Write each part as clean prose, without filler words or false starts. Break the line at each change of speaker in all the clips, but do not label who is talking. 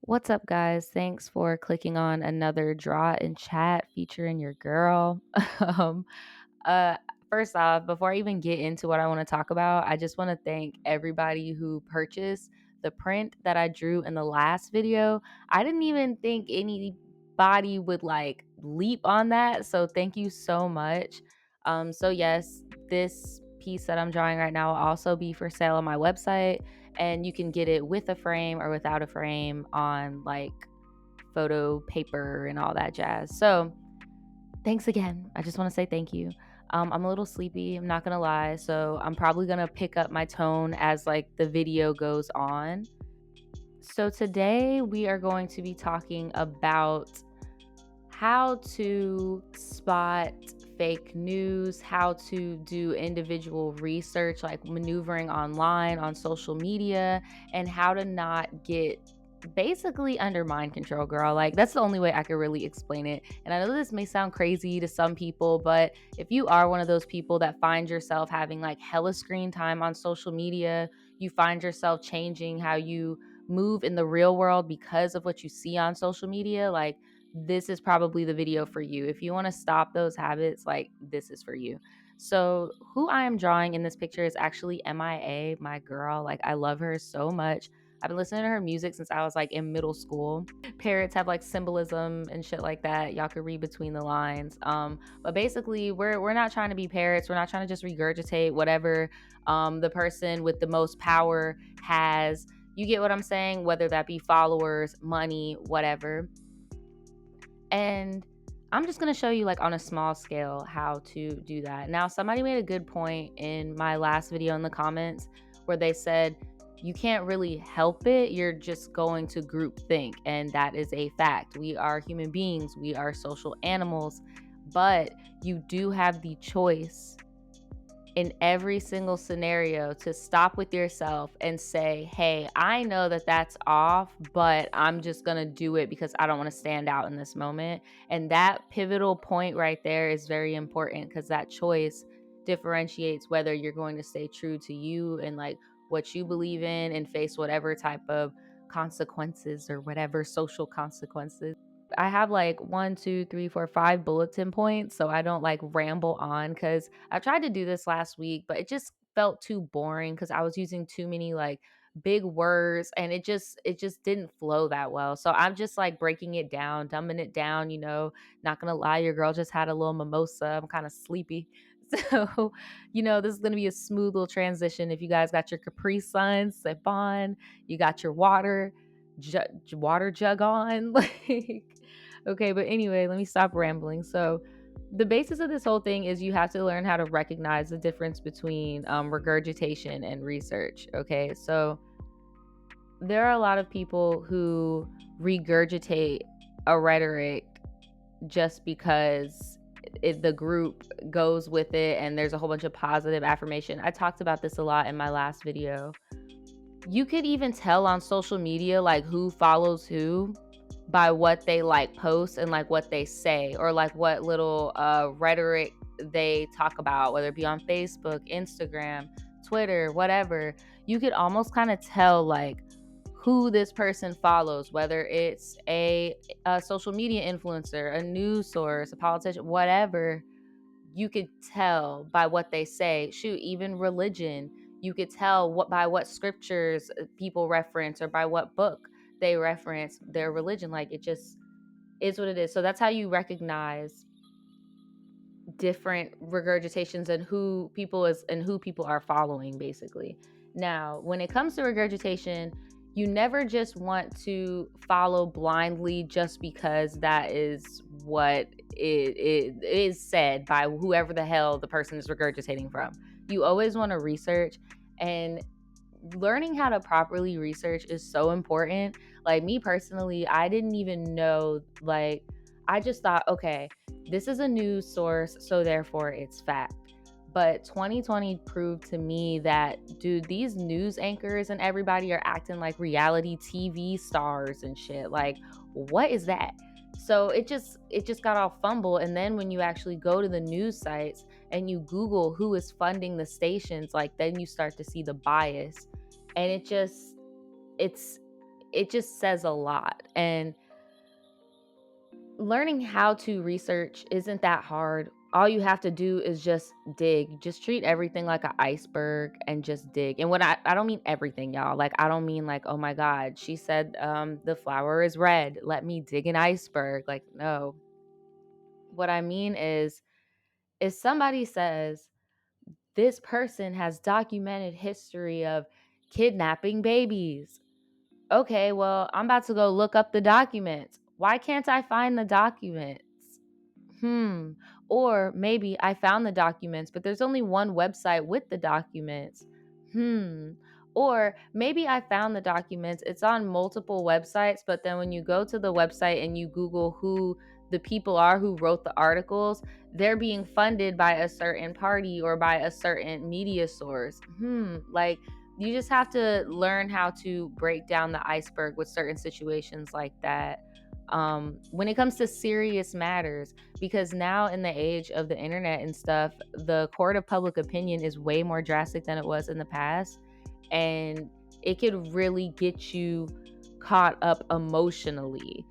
What's up, guys? Thanks for clicking on another draw and chat featuring your girl. um, uh, First off, before I even get into what I want to talk about, I just want to thank everybody who purchased the print that I drew in the last video. I didn't even think anybody would like leap on that, so thank you so much. So yes, this piece that I'm drawing right now will also be for sale on my website, and you can get it with a frame or without a frame on like photo paper and all that jazz. So thanks again. I just want to say thank you. I'm a little sleepy, I'm not gonna lie, so I'm probably gonna pick up my tone as like the video goes on. So today we are going to be talking about how to spot fake news, how to do individual research, like maneuvering online on social media, and how to not get basically under mind control, girl. Like, that's the only way I could really explain it. And I know this may sound crazy to some people, but if you are one of those people that find yourself having like hella screen time on social media, you find yourself changing how you move in the real world because of what you see on social media, like, this is probably the video for you. If you want to stop those habits, like, this is for you. So, who I am drawing in this picture is actually MIA, my girl. Like, I love her so much. I've been listening to her music since I was like in middle school. Parrots have like symbolism and shit like that. Y'all could read between the lines. But basically, we're not trying to be parrots. We're not trying to just regurgitate whatever the person with the most power has. You get what I'm saying? Whether that be followers, money, whatever. And I'm just going to show you like on a small scale how to do that. Now, somebody made a good point in my last video in the comments where they said you can't really help it. You're just going to group think. And that is a fact. We are human beings, we are social animals, but you do have the choice in every single scenario to stop with yourself and say, hey, I know that that's off, but I'm just going to do it because I don't want to stand out in this moment. And that pivotal point right there is very important because that choice differentiates whether you're going to stay true to you and like what you believe in and face whatever type of consequences or whatever social consequences. I have like 1, 2, 3, 4, 5 bulletin points so I don't like ramble on, because I tried to do this last week, but it just felt too boring because I was using too many like big words and it just didn't flow that well. So I'm just like breaking it down, dumbing it down, not gonna lie, your girl just had a little mimosa. I'm kind of sleepy. So, this is gonna be a smooth little transition. If you guys got your Capri Sun, sip on, you got your water jug on, like, okay, but anyway, let me stop rambling. So the basis of this whole thing is you have to learn how to recognize the difference between regurgitation and research. Okay, so there are a lot of people who regurgitate a rhetoric just because the group goes with it and there's a whole bunch of positive affirmation. I talked about this a lot in my last video. You could even tell on social media like who follows who by what they like post and like what they say, or like what little rhetoric they talk about, whether it be on Facebook, Instagram, Twitter, whatever. You could almost kind of tell like who this person follows, whether it's a social media influencer, a news source, a politician, whatever. You could tell by what they say. Shoot, even religion, you could tell by what scriptures people reference or by what book they reference their religion. Like, it just is what it is. So that's how you recognize different regurgitations and who people are following, basically. Now, when it comes to regurgitation, you never just want to follow blindly just because that is what it is said by whoever the hell the person is regurgitating from. You always want to research, and learning how to properly research is so important. Like, me personally, I didn't even know, like, I just thought, okay, this is a news source, so therefore it's fact. But 2020 proved to me that, dude, these news anchors and everybody are acting like reality TV stars and shit. Like, what is that? So it just got all fumble. And then when you actually go to the news sites and you Google who is funding the stations, like, then you start to see the bias. And it's it just says a lot. And learning how to research isn't that hard. All you have to do is just dig. Just treat everything like an iceberg and just dig. And I don't mean everything, y'all. Like, I don't mean like, oh my God, she said the flower is red. Let me dig an iceberg. Like, no. What I mean is, if somebody says this person has documented history of kidnapping babies. Okay, well, I'm about to go look up the documents. Why can't I find the documents? Or maybe I found the documents, but there's only one website with the documents. Or maybe I found the documents, it's on multiple websites, but then when you go to the website and you Google who the people are who wrote the articles, they're being funded by a certain party or by a certain media source. Like, you just have to learn how to break down the iceberg with certain situations like that. When it comes to serious matters, because now in the age of the internet and stuff, the court of public opinion is way more drastic than it was in the past, and it could really get you caught up emotionally.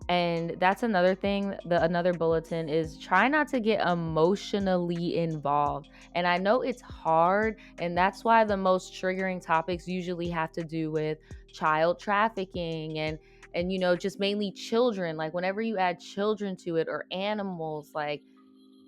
And that's another thing. Another bulletin is try not to get emotionally involved. And I know it's hard, and that's why the most triggering topics usually have to do with child trafficking and just mainly children. Like, whenever you add children to it, or animals, like,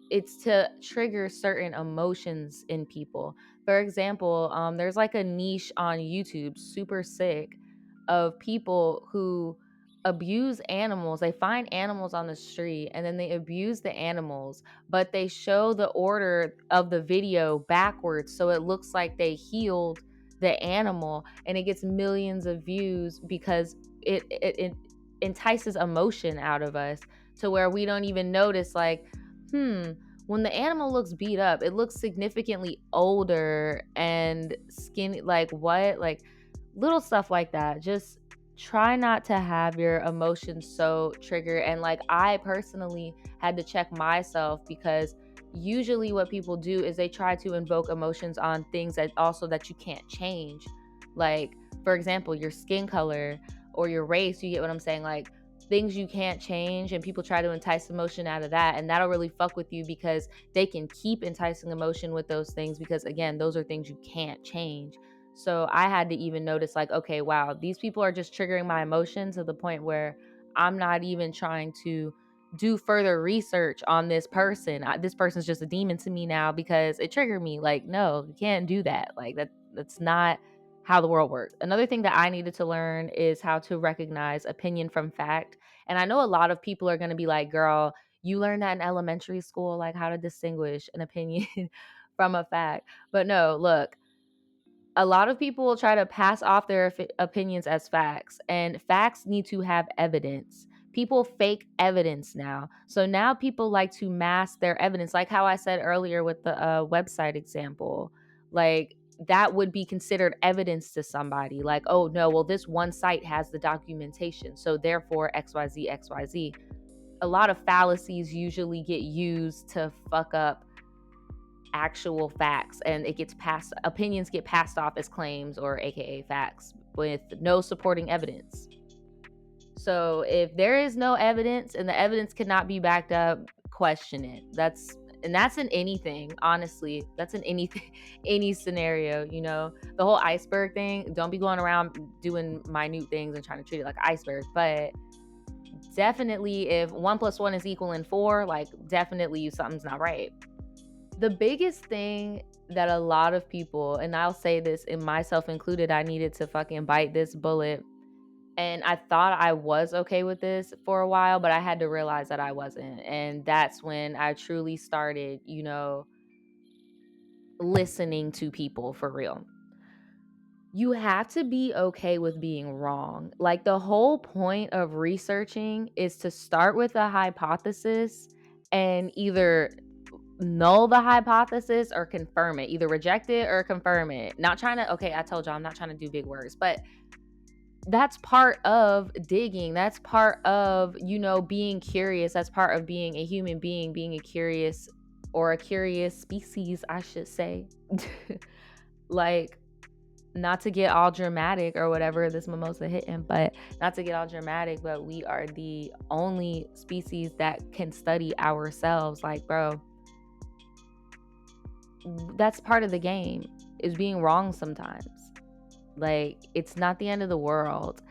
it's to trigger certain emotions in people. For example, there's like a niche on YouTube, super sick, of people who abuse animals. They find animals on the street and then they abuse the animals, but they show the order of the video backwards so it looks like they healed the animal, and it gets millions of views because it entices emotion out of us to where we don't even notice, like, when the animal looks beat up, it looks significantly older and skinny. Like, what? Like, little stuff like that. Just try not to have your emotions so triggered. And like, I personally had to check myself, because usually what people do is they try to invoke emotions on things that you can't change. Like, for example, your skin color or your race. You get what I'm saying? Like, things you can't change, and people try to entice emotion out of that, and that'll really fuck with you, because they can keep enticing emotion with those things, because again, those are things you can't change. So I had to even notice, like, okay, wow, these people are just triggering my emotions to the point where I'm not even trying to do further research on this person. This person's just a demon to me now because it triggered me. Like, no, you can't do that. Like, that's not how the world works. Another thing that I needed to learn is how to recognize opinion from fact. And I know a lot of people are going to be like, girl, you learned that in elementary school, like how to distinguish an opinion from a fact. But no, look, a lot of people will try to pass off their opinions as facts, and facts need to have evidence. People fake evidence now. So now people like to mask their evidence, like how I said earlier with the website example. Like, that would be considered evidence to somebody. Like, oh no, well, this one site has the documentation, so therefore XYZ, XYZ. A lot of fallacies usually get used to fuck up actual facts, and opinions get passed off as claims, or AKA facts, with no supporting evidence. So if there is no evidence and the evidence cannot be backed up, question it. That's in anything, honestly. That's in anything, any scenario. The whole iceberg thing, don't be going around doing minute things and trying to treat it like iceberg. But definitely, if 1 + 1 is equaling 4, like, definitely something's not right. The biggest thing that a lot of people, and I'll say this, and myself included, I needed to fucking bite this bullet. And I thought I was okay with this for a while, but I had to realize that I wasn't. And that's when I truly started, listening to people for real. You have to be okay with being wrong. Like, the whole point of researching is to start with a hypothesis and either null the hypothesis or confirm it, either reject it or confirm it. Not trying to, okay, I told y'all I'm not trying to do big words, but that's part of digging. That's part of, being curious. That's part of being a human being, being a curious species, I should say. Like, not to get all dramatic or whatever, this mimosa hitting, but not to get all dramatic, but we are the only species that can study ourselves. Like, bro, that's part of the game, is being wrong sometimes. Like, it's not the end of the world.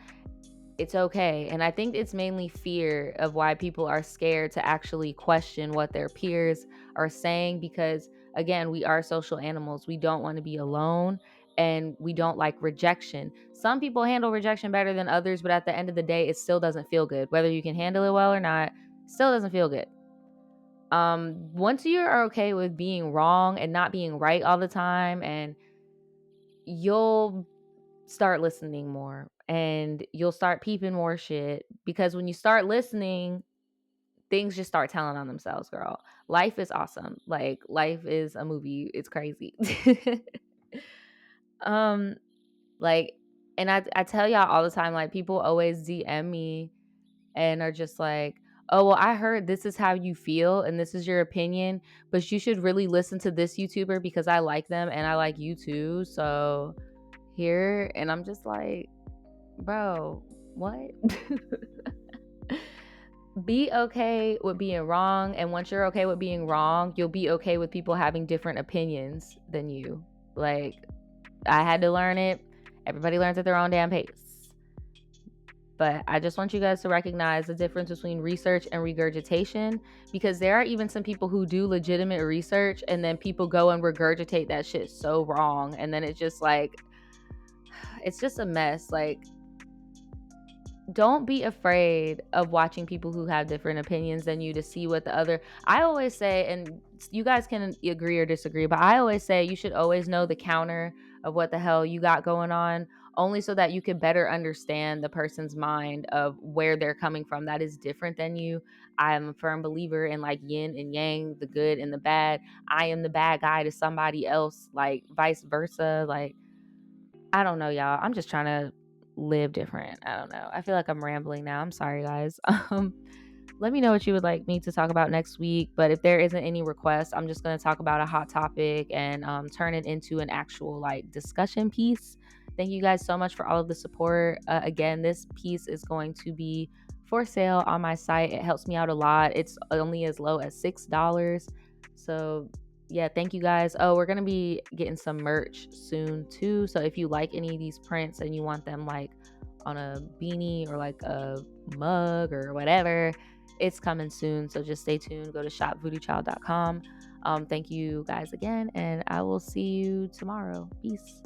It's okay. And I think it's mainly fear of why people are scared to actually question what their peers are saying, because again, we are social animals. We don't want to be alone, and we don't like rejection. Some people handle rejection better than others, but at the end of the day, it still doesn't feel good. Whether you can handle it well or not, still doesn't feel good. Once you are okay with being wrong and not being right all the time, and you'll start listening more, and you'll start peeping more shit, because when you start listening, things just start telling on themselves, girl. Life is awesome. Like, life is a movie. It's crazy. um like, and I tell y'all all the time, like, people always DM me and are just like, oh, well, I heard this is how you feel and this is your opinion, but you should really listen to this YouTuber because I like them and I like you too. So here, and I'm just like, bro, what? Be okay with being wrong, and once you're okay with being wrong, you'll be okay with people having different opinions than you. Like, I had to learn it. Everybody learns at their own damn pace. But I just want you guys to recognize the difference between research and regurgitation, because there are even some people who do legitimate research and then people go and regurgitate that shit so wrong, and then it's just like, it's just a mess. Like, don't be afraid of watching people who have different opinions than you to see what the other. I always say, and you guys can agree or disagree, but I always say you should always know the counter of what the hell you got going on, only so that you can better understand the person's mind of where they're coming from that is different than you. I am a firm believer in like yin and yang, the good and the bad. I am the bad guy to somebody else, like vice versa. Like, I don't know, y'all. I'm just trying to live different. I don't know. I feel like I'm rambling now. I'm sorry, guys. Let me know what you would like me to talk about next week. But if there isn't any requests, I'm just going to talk about a hot topic and turn it into an actual like discussion piece. Thank you guys so much for all of the support. Again, this piece is going to be for sale on my site. It helps me out a lot. It's only as low as $6. So yeah, thank you guys. Oh, we're gonna be getting some merch soon too. So if you like any of these prints and you want them like on a beanie or like a mug or whatever, it's coming soon. So just stay tuned. Go to shopvoodoochild.com. Thank you guys again, and I will see you tomorrow. Peace.